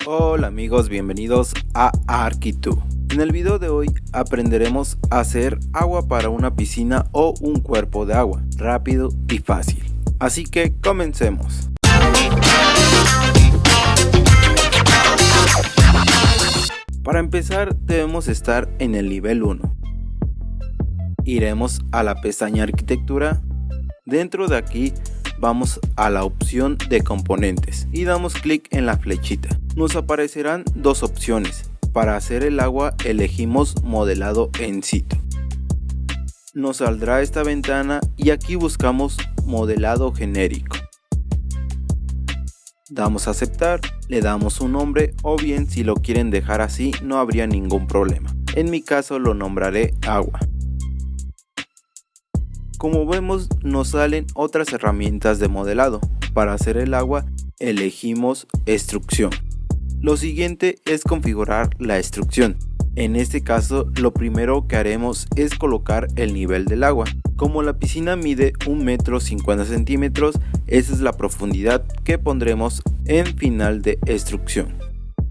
Hola amigos, bienvenidos a Arquitú. En el video de hoy aprenderemos a hacer agua para una piscina o un cuerpo de agua, rápido y fácil. Así que comencemos. Para empezar debemos estar en el nivel 1. Iremos a la pestaña Arquitectura. Dentro de aquí vamos a la opción de componentes y damos clic en la flechita. Nos aparecerán dos opciones. Para hacer el agua elegimos modelado en situ. Nos saldrá esta ventana y aquí buscamos modelado genérico. Damos a aceptar, le damos un nombre o bien si lo quieren dejar así no habría ningún problema. En mi caso lo nombraré agua. Como vemos nos salen otras herramientas de modelado. Para hacer el agua elegimos extrusión. Lo siguiente es configurar la extrusión. En este caso lo primero que haremos es colocar el nivel del agua. Como la piscina mide 1,50 m, esa es la profundidad que pondremos en final de extrusión.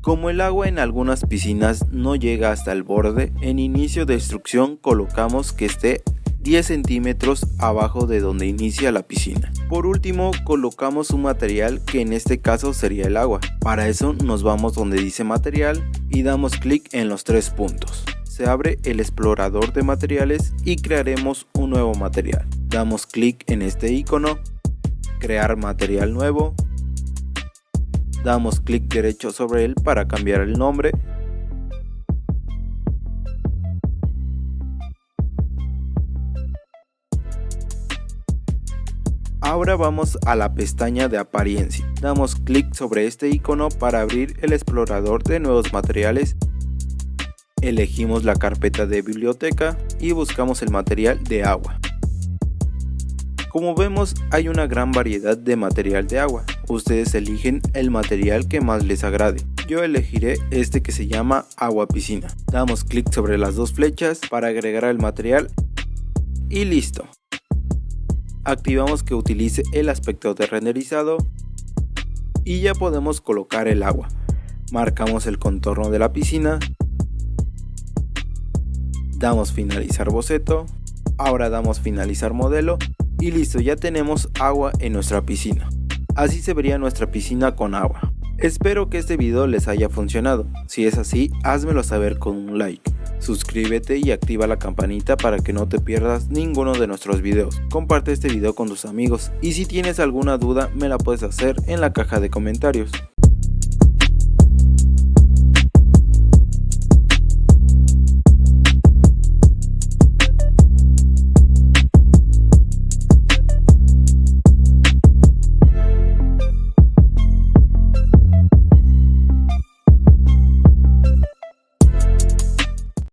Como el agua en algunas piscinas no llega hasta el borde, en inicio de extrusión colocamos que esté 10 centímetros abajo de donde inicia la piscina. Por último colocamos un material que en este caso sería el agua. Para eso nos vamos donde dice material y damos clic en los tres puntos. Se abre el explorador de materiales y crearemos un nuevo material. Damos clic en este icono, crear material nuevo. Damos clic derecho sobre él para cambiar el nombre. Ahora vamos a la pestaña de apariencia. Damos clic sobre este icono para abrir el explorador de nuevos materiales. Elegimos la carpeta de biblioteca y buscamos el material de agua. Como vemos hay una gran variedad de material de agua. Ustedes eligen el material que más les agrade. Yo elegiré este que se llama agua piscina. Damos clic sobre las dos flechas para agregar el material y listo. Activamos que utilice el aspecto de renderizado y ya podemos colocar el agua. Marcamos el contorno de la piscina. Damos finalizar boceto. Ahora damos finalizar modelo y listo, ya tenemos agua en nuestra piscina. Así se vería nuestra piscina con agua. Espero que este video les haya funcionado. Si es así, házmelo saber con un like. Suscríbete y activa la campanita para que no te pierdas ninguno de nuestros videos. Comparte este video con tus amigos y si tienes alguna duda me la puedes hacer en la caja de comentarios.